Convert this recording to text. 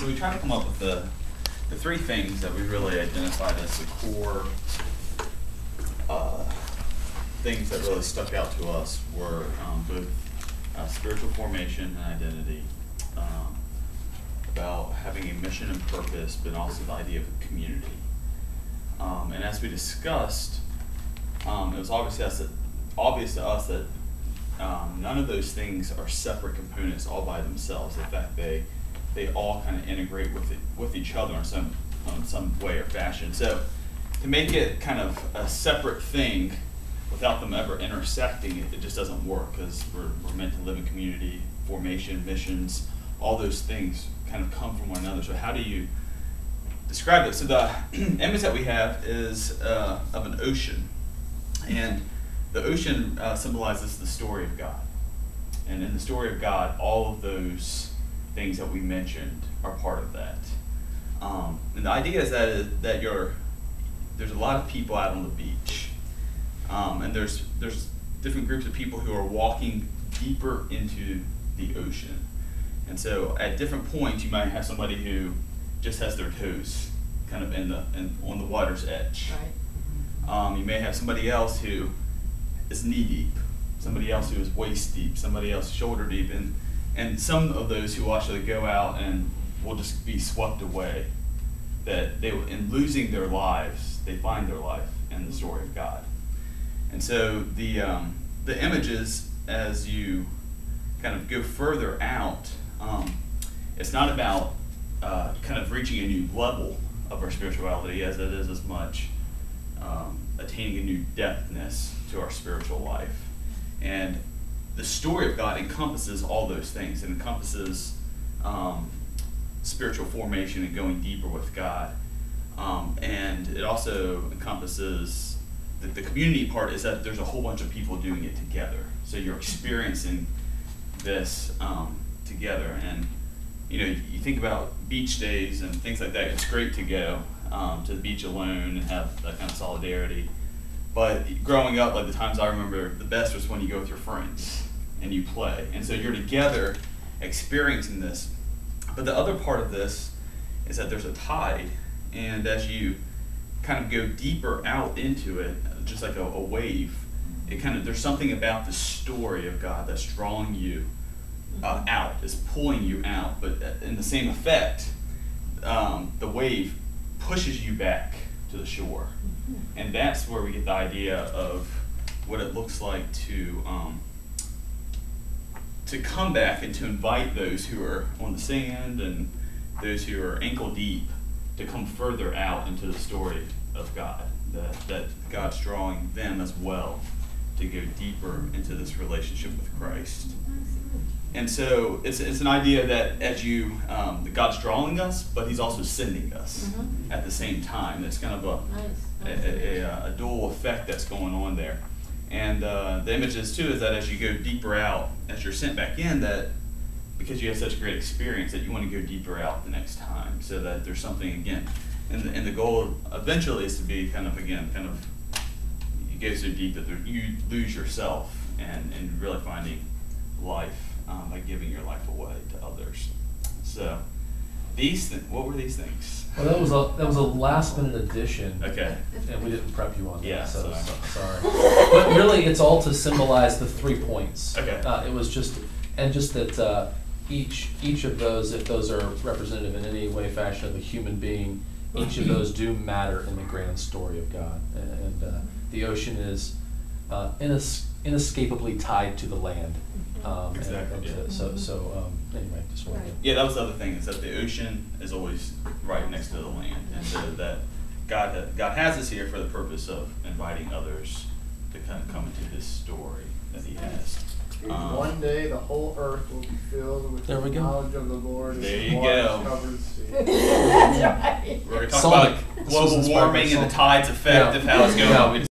So we try to come up with the three things that we really identified as the core things that really stuck out to us were both spiritual formation and identity, about having a mission and purpose, but also the idea of a community. And as we discussed, it was obvious to us that none of those things are separate components all by themselves. In fact, they all kind of integrate with each other in some way or fashion. So to make it kind of a separate thing without them ever intersecting, it just doesn't work, because we're meant to live in community, formation, missions, all those things kind of come from one another. So how do you describe it? So the image that we have is of an ocean, and the ocean symbolizes the story of God. And in the story of God, all of those things that we mentioned are part of that. And the idea is that there's a lot of people out on the beach, and there's different groups of people who are walking deeper into the ocean. And so at different points, you might have somebody who just has their toes kind of on the water's edge. Right. You may have somebody else who is knee deep, somebody else who is waist deep, somebody else shoulder deep, and some of those who will actually go out and will just be swept away. That in losing their lives, they find their life in the story of God. And so the images, as you kind of go further out, it's not about kind of reaching a new level of our spirituality as it is as much attaining a new depthness to our spiritual life. And the story of God encompasses all those things. It encompasses spiritual formation and going deeper with God. And it also encompasses the community part, is that there's a whole bunch of people doing it together. So you're experiencing this together. And you think about beach days and things like that. It's great to go to the beach alone and have that kind of solidarity. But growing up, like the times I remember the best was when you go with your friends and you play. And so you're together experiencing this. But the other part of this is that there's a tide, and as you kind of go deeper out into it, just like a wave, there's something about the story of God that's drawing you out, is pulling you out. But in the same effect, the wave pushes you back to the shore. And that's where we get the idea of what it looks like to come back and to invite those who are on the sand and those who are ankle deep to come further out into the story of God, that God's drawing them as well to go deeper into this relationship with Christ. And so it's an idea that as that God's drawing us, but He's also sending us at the same time. That's kind of a dual effect that's going on there. And the image is too is that as you go deeper out, as you're sent back in, that because you have such a great experience, that you want to go deeper out the next time, so that there's something again. And the goal eventually is to be kind of you go so deep that you lose yourself and really finding life by giving your life away to others. So what were these things? Well, that was a last minute addition. Okay. And we didn't prep you on that. Yeah, so sorry. But really, it's all to symbolize the 3 points. Okay. It was just that each of those, if those are representative in any way, fashion of a human being, each of those do matter in the grand story of God. And the ocean is inescapably tied to the land. Exactly. Anyway, just wanted to. Yeah, that was the other thing, is that the ocean is always right next to the land, and so that God has us here for the purpose of inviting others to kind of come into His story that He has. One day the whole earth will be filled with the knowledge of the Lord. There you go. That's right. We're going to talk about global warming and the tides effect of how it's going on.